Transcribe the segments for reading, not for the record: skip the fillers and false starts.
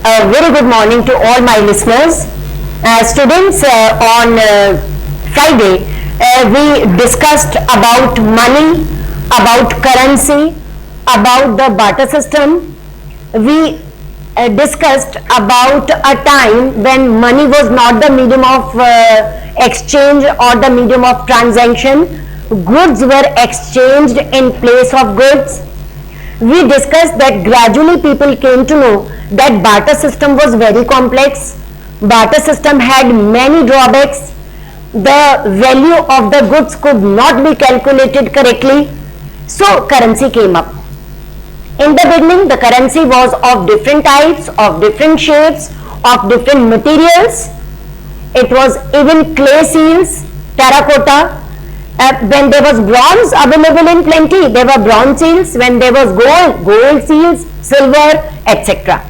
A very good morning to all my listeners. Students, on Friday, we discussed about money, about currency, about the barter system. We discussed about a time when money was not the medium of exchange or the medium of transaction. Goods were exchanged in place of goods. We discussed that gradually people came to know that barter system was very complex. Barter system had many drawbacks. The value of the goods could not be calculated correctly. So currency came up. In the beginning, the currency was of different types, of different shapes, of different materials. It was even clay seals, terracotta. When there was bronze available in plenty, there were bronze seals. When there was gold, gold seals, silver, etc.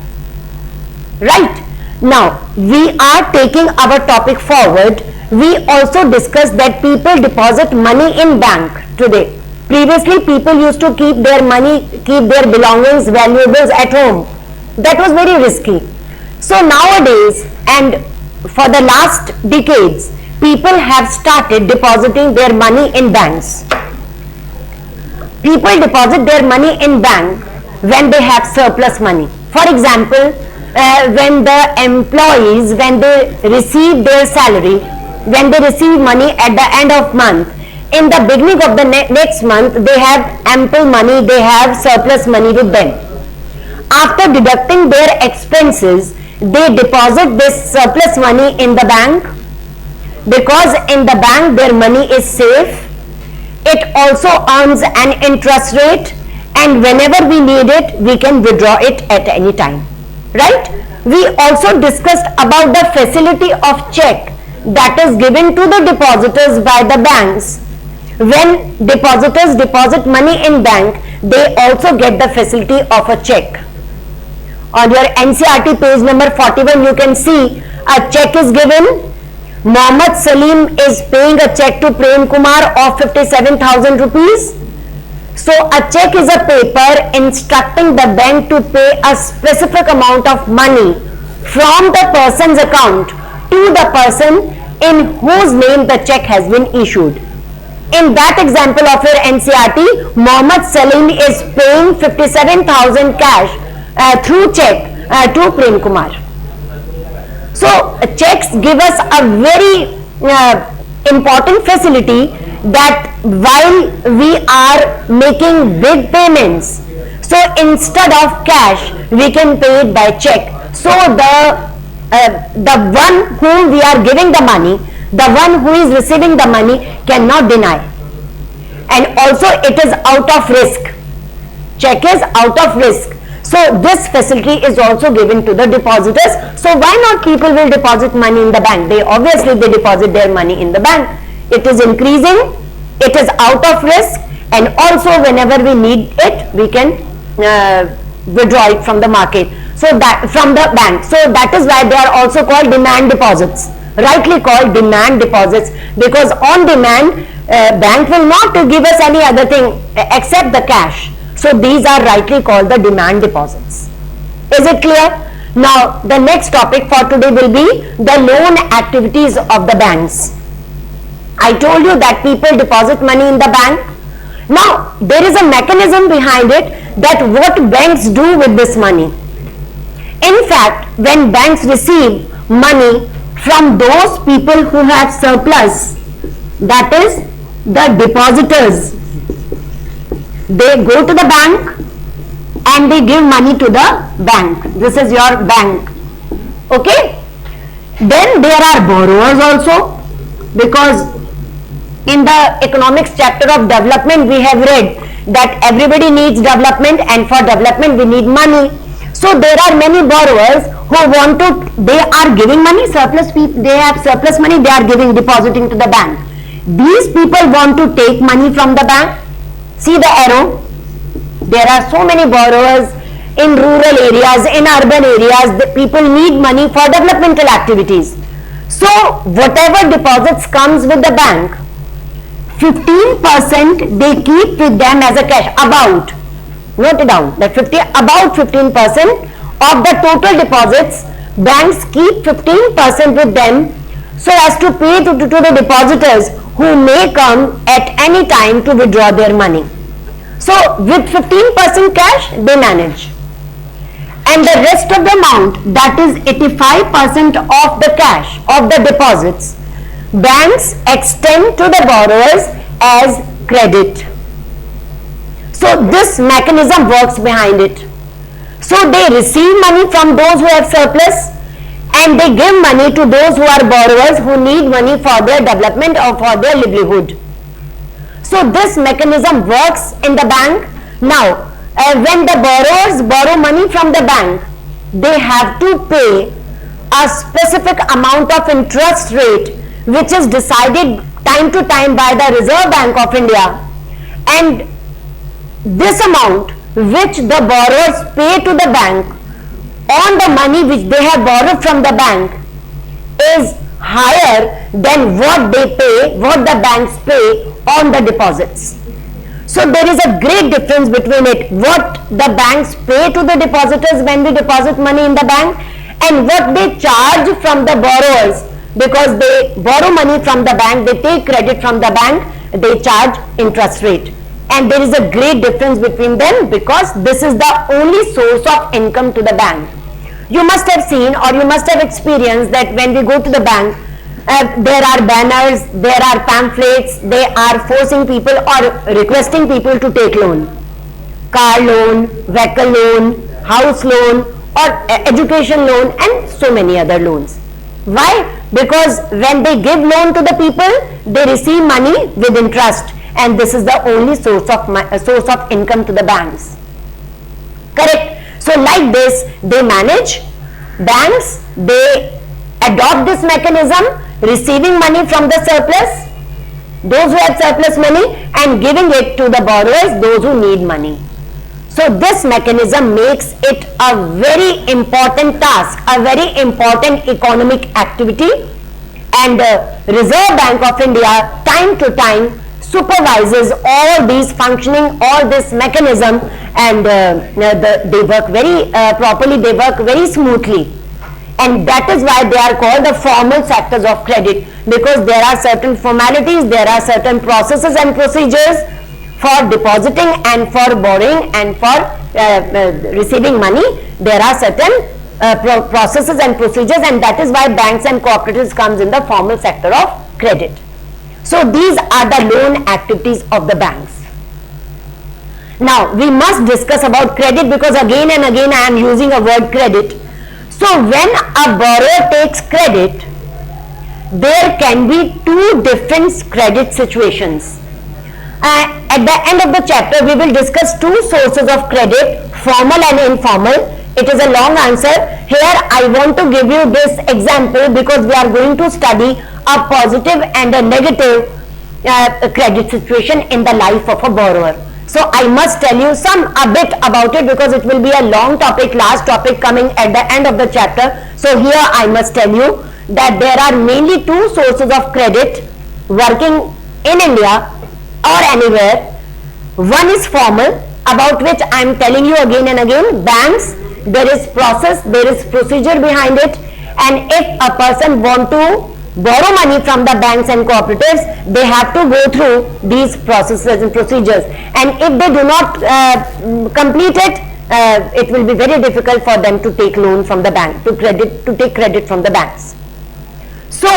Right. Now, we are taking our topic forward. We also discussed that people deposit money in bank today. Previously, people used to keep their money, keep their belongings, valuables at home. That was very risky. So nowadays, and for the last decades, people have started depositing their money in banks. People deposit their money in bank when they have surplus money. For example, when the employees, when they receive their salary, when they receive money at the end of month, in the beginning of the next month, they have ample money, they have surplus money with them. After deducting their expenses, they deposit this surplus money in the bank, because in the bank their money is safe. It also earns an interest rate, and whenever we need it, we can withdraw it at any time. Right? We also discussed about the facility of check that is given to the depositors by the banks. When depositors deposit money in bank, they also get the facility of a check. On your NCERT page number 41, you can see a check is given. Mohammad Salim is paying a check to Prem Kumar of 57,000 rupees. So a check is a paper instructing the bank to pay a specific amount of money from the person's account to the person in whose name the check has been issued. In that example of your NCERT, Mohammad Salim is paying 57,000 cash through check to Prem Kumar. So checks give us a very important facility, that while we are making big payments, so instead of cash, we can pay it by check. So the one whom we are giving the money, the one who is receiving the money cannot deny. And also it is out of risk. Check is out of risk. So this facility is also given to the depositors. So why not people will deposit money in the bank? They deposit their money in the bank. It is increasing, it is out of risk, and also whenever we need it, we can withdraw it from the market. So that from the bank. So that is why they are also called demand deposits. Rightly called demand deposits, because on demand, bank will not give us any other thing except the cash. So these are rightly called the demand deposits. Is it clear? Now the next topic for today will be the loan activities of the banks. I told you that people deposit money in the bank. Now there is a mechanism behind it, that what banks do with this money. In fact, when banks receive money from those people who have surplus, that is the depositors, they go to the bank and they give money to the bank. This is your bank. Okay? Then there are borrowers also, because in the economics chapter of development we have read that everybody needs development, and for development we need money. So there are many borrowers who want to, they are giving money, surplus people, they have surplus money, they are giving, depositing to the bank. These people want to take money from the bank. See the arrow. There are so many borrowers in rural areas, in urban areas. The people need money for developmental activities. So whatever deposits comes with the bank, 15% they keep with them as a cash, about, note it down, that about 15% of the total deposits, banks keep 15% with them so as to pay to the depositors who may come at any time to withdraw their money. So with 15% cash they manage, and the rest of the amount, that is 85% of the cash of the deposits, banks extend to the borrowers as credit. So this mechanism works behind it. So they receive money from those who have surplus, and they give money to those who are borrowers who need money for their development or for their livelihood. So this mechanism works in the bank. Now, when the borrowers borrow money from the bank, they have to pay a specific amount of interest rate which is decided time to time by the Reserve Bank of India, and this amount which the borrowers pay to the bank on the money which they have borrowed from the bank is higher than what the banks pay on the deposits. So there is a great difference between it, what the banks pay to the depositors when they deposit money in the bank, and what they charge from the borrowers, because they borrow money from the bank, they take credit from the bank, they charge interest rate. And there is a great difference between them, because this is the only source of income to the bank. You must have seen or you must have experienced that when we go to the bank, there are banners, there are pamphlets, they are forcing people or requesting people to take loan. Car loan, vehicle loan, house loan, or education loan, and so many other loans. Why? Because when they give loan to the people, they receive money with interest, and this is the only source of income to the banks. Correct? So like this, they manage, banks, they adopt this mechanism, receiving money from the surplus, those who have surplus money, and giving it to the borrowers, those who need money. So this mechanism makes it a very important task, a very important economic activity, and the Reserve Bank of India time to time supervises all these functioning, all this mechanism, and they work very properly, they work very smoothly. And that is why they are called the formal sectors of credit, because there are certain formalities, there are certain processes and procedures for depositing and for borrowing and for receiving money. There are certain processes and procedures, and that is why banks and cooperatives comes in the formal sector of credit. So these are the loan activities of the banks. Now we must discuss about credit, because again and again I am using a word credit. So when a borrower takes credit, there can be two different credit situations. At the end of the chapter, we will discuss two sources of credit, formal and informal. It is a long answer. Here I want to give you this example because we are going to study a positive and a negative credit situation in the life of a borrower. So I must tell you a bit about it, because it will be a long topic, last topic coming at the end of the chapter. So here I must tell you that there are mainly two sources of credit working in India or anywhere. One is formal, about which I am telling you again and again. Banks, there is process, there is procedure behind it, and if a person want to borrow money from the banks and cooperatives, they have to go through these processes and procedures, and if they do not complete it, it will be very difficult for them to take loan from the bank, to take credit from the banks. So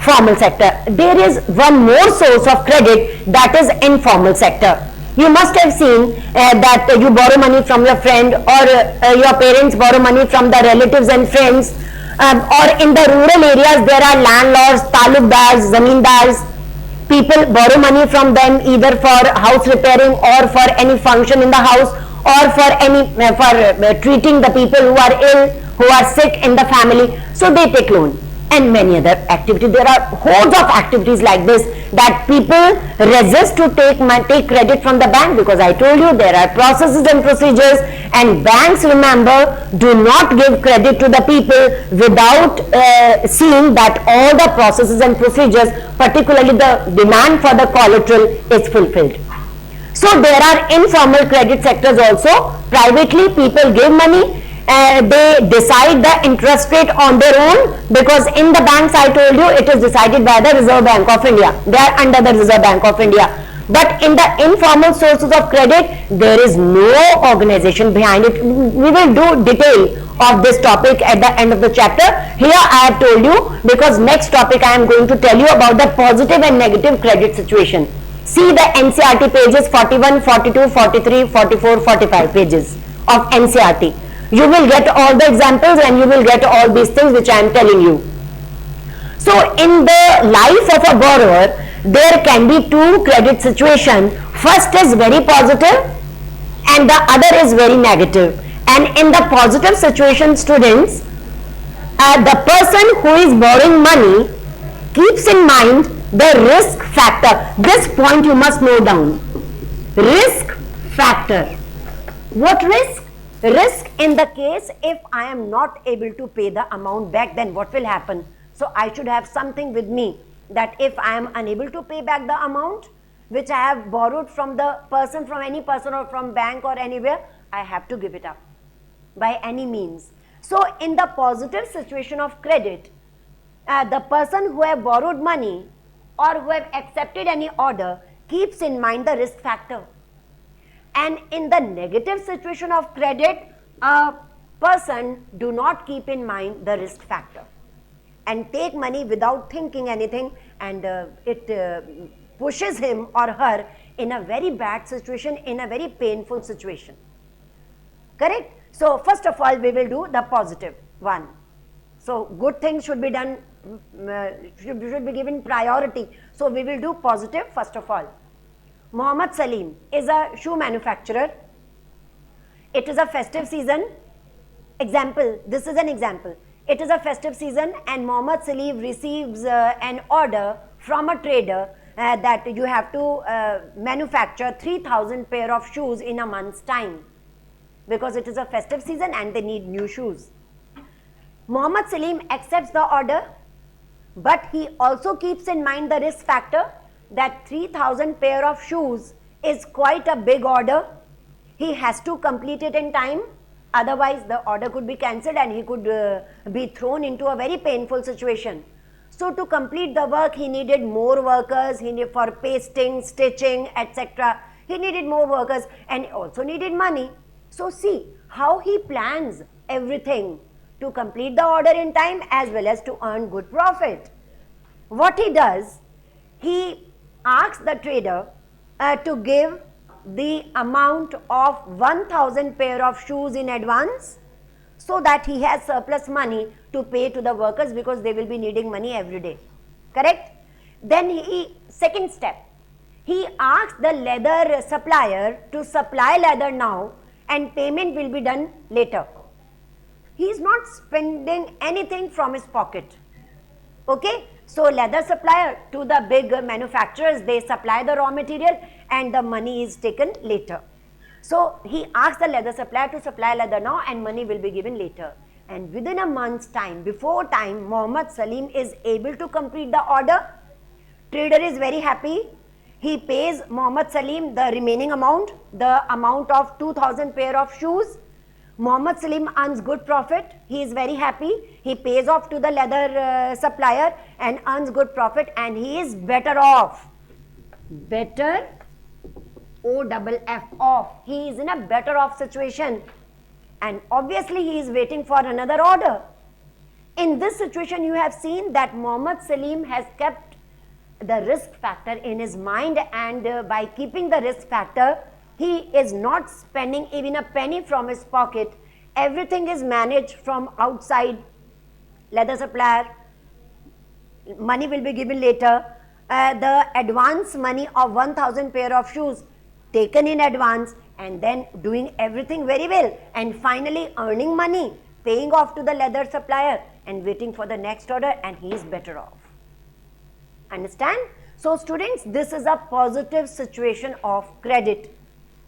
formal sector. There is one more source of credit, that is informal sector. You must have seen that you borrow money from your friend, or your parents borrow money from the relatives and friends, or in the rural areas there are landlords, talukdars, zamindars. People borrow money from them either for house repairing or for any function in the house, or for treating the people who are ill, who are sick in the family. So they take loan. And many other activities. There are hordes of activities like this that people resist to take credit from the bank, because I told you there are processes and procedures, and banks, remember, do not give credit to the people without seeing that all the processes and procedures, particularly the demand for the collateral, is fulfilled. So there are informal credit sectors also. Privately people give money they decide the interest rate on their own, because in the banks I told you it is decided by the Reserve Bank of India. They are under the Reserve Bank of India. But in the informal sources of credit, there is no organization behind it. We will do detail of this topic at the end of the chapter. Here I have told you, because next topic I am going to tell you about the positive and negative credit situation. See the NCERT pages 41, 42, 43, 44, 45 pages of NCERT. You will get all the examples and you will get all these things which I am telling you. So in the life of a borrower, there can be two credit situations. First is very positive and the other is very negative. And in the positive situation, students, the person who is borrowing money keeps in mind the risk factor. This point you must note down. Risk factor. What risk? Risk in the case if I am not able to pay the amount back, then what will happen? So I should have something with me, that if I am unable to pay back the amount which I have borrowed from the person, from any person or from bank or anywhere, I have to give it up by any means. So in the positive situation of credit, the person who have borrowed money or who have accepted any order keeps in mind the risk factor. And in the negative situation of credit, a person do not keep in mind the risk factor and take money without thinking anything, and it pushes him or her in a very bad situation, in a very painful situation. Correct? So first of all, we will do the positive one. So good things should be done, should be given priority. So we will do positive first of all. Mohammed Salim is a shoe manufacturer. It is a festive season. Example, this is an example. It is a festive season and Mohammed Salim receives an order from a trader that you have to manufacture 3,000 pair of shoes in a month's time, because it is a festive season and they need new shoes. Mohammed Salim accepts the order, but he also keeps in mind the risk factor that 3,000 pair of shoes is quite a big order. He has to complete it in time, otherwise the order could be cancelled and he could be thrown into a very painful situation. So to complete the work, he needed more workers, he needed for pasting, stitching, etc. He needed more workers and also needed money. So see how he plans everything to complete the order in time as well as to earn good profit. What he does, he asks the trader to give the amount of 1,000 pair of shoes in advance, so that he has surplus money to pay to the workers, because they will be needing money every day. Correct? Then second step, he asks the leather supplier to supply leather now and payment will be done later. He is not spending anything from his pocket. Okay? So leather supplier to the big manufacturers, they supply the raw material and the money is taken later. So he asks the leather supplier to supply leather now and money will be given later. And within a month's time, before time, Mohammed Salim is able to complete the order. Trader is very happy. He pays Mohammed Salim the remaining amount, the amount of 2,000 pair of shoes. Mohammed Salim earns good profit. He is very happy. He pays off to the leather supplier and earns good profit, and he is better off. Better, O-double-F off. He is in a better off situation, and obviously he is waiting for another order. In this situation, you have seen that Mohammed Salim has kept the risk factor in his mind, and by keeping the risk factor, he is not spending even a penny from his pocket. Everything is managed from outside. Leather supplier, money will be given later. The advance money of 1,000 pair of shoes taken in advance, and then doing everything very well, and finally earning money, paying off to the leather supplier and waiting for the next order, and he is better off. Understand? So students, this is a positive situation of credit.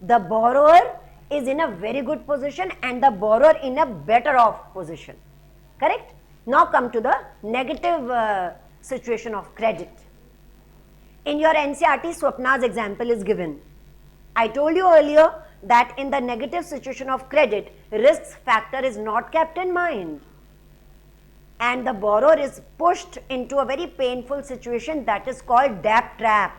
The borrower is in a very good position and the borrower in a better off position. Correct? Now come to the negative situation of credit. In your NCERT, Swapna's example is given. I told you earlier that in the negative situation of credit, risk factor is not kept in mind, and the borrower is pushed into a very painful situation that is called debt trap.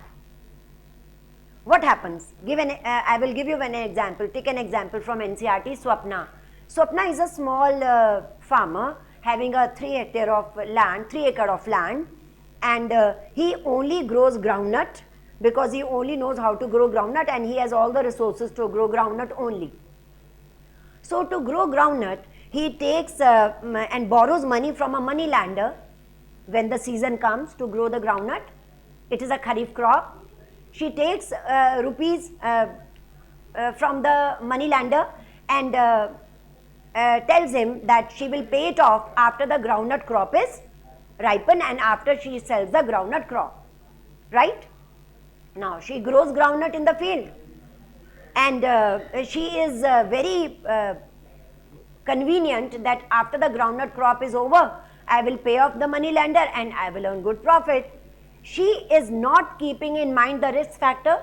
What happens? I will give you an example. Take an example from NCERT, Swapna. Swapna is a small farmer having a 3 acre of land, and he only grows groundnut because he only knows how to grow groundnut, and he has all the resources to grow groundnut only. So to grow groundnut, he takes and borrows money from a money lender when the season comes to grow the groundnut. It is a kharif crop. She takes rupees from the money lender and tells him that she will pay it off after the groundnut crop is ripened and after she sells the groundnut crop, right? Now she grows groundnut in the field, and she is very convenient that after the groundnut crop is over, I will pay off the money lender and I will earn good profit. She is not keeping in mind the risk factor,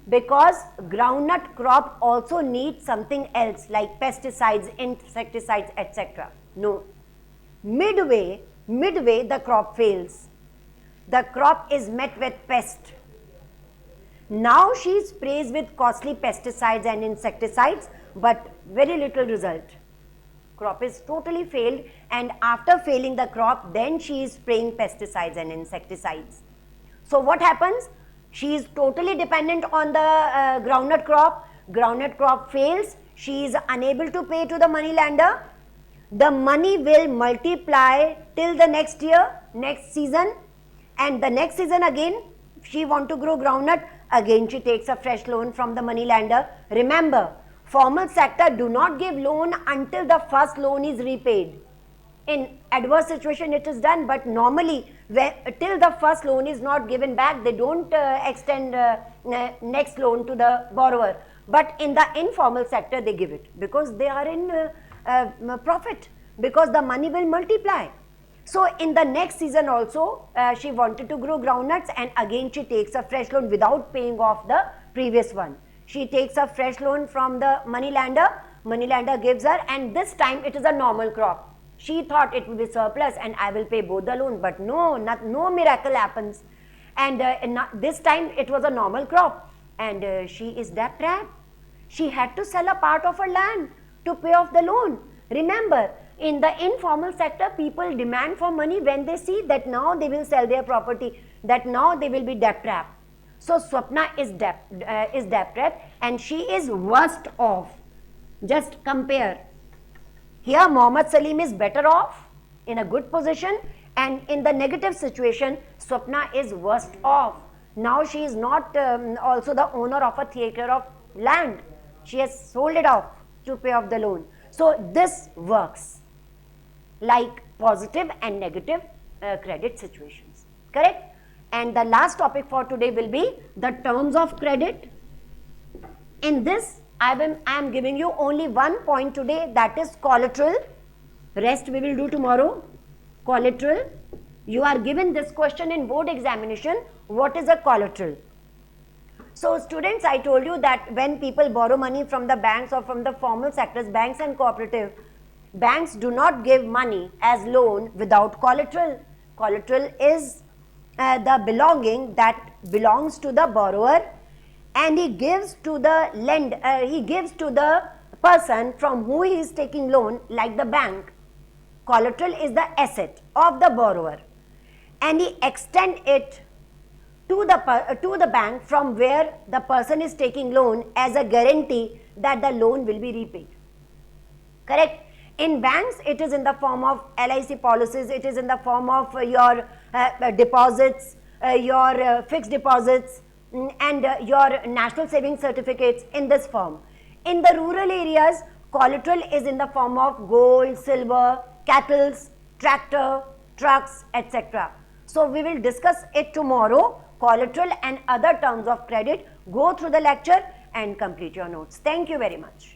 because groundnut crop also needs something else like pesticides, insecticides, etc. No. Midway the crop fails. The crop is met with pest. Now she sprays with costly pesticides and insecticides, but very little result. Crop is totally failed, and after failing the crop, then she is spraying pesticides and insecticides. So what happens? She is totally dependent on the groundnut crop. Groundnut crop fails. She is unable to pay to the money lender. The money will multiply till the next year, next season, and the next season again she want to grow groundnut. Again she takes a fresh loan from the money lender. Remember, formal sector do not give loan until the first loan is repaid. In adverse situation it is done, but normally till the first loan is not given back, they don't extend next loan to the borrower. But in the informal sector they give it because they are in profit, because the money will multiply. So in the next season also she wanted to grow groundnuts, and again she takes a fresh loan without paying off the previous one. She takes a fresh loan from the money lender gives her, and this time it is a normal crop. She thought it will be surplus and I will pay both the loan, but no miracle happens. And this time it was a normal crop, and she is debt trapped. She had to sell a part of her land to pay off the loan. Remember, in the informal sector, people demand for money when they see that now they will sell their property, that now they will be debt trapped. So Swapna is debt trapped, and she is worst off. Just compare. Here Mohammad Salim is better off, in a good position, and in the negative situation Swapna is worst off. Now she is not also the owner of a 3 acre of land. She has sold it off to pay off the loan. So this works like positive and negative credit situations, correct? And the last topic for today will be the terms of credit. In this I am giving you only one point today, that is collateral. Rest we will do tomorrow. Collateral. You are given this question in board examination. What is a collateral? So students, I told you that when people borrow money from the banks or from the formal sectors, banks and cooperative, banks do not give money as loan without collateral. Collateral is the belonging that belongs to the borrower, and he gives to the person from who he is taking loan, like the bank. Collateral is the asset of the borrower, and he extend it to the bank from where the person is taking loan as a guarantee that the loan will be repaid. Correct? In banks, it is in the form of LIC policies, it is in the form of your deposits, your fixed deposits, and your national savings certificates in this form. In the rural areas, collateral is in the form of gold, silver, cattle, tractor, trucks, etc. So we will discuss it tomorrow, collateral and other terms of credit. Go through the lecture and complete your notes. Thank you very much.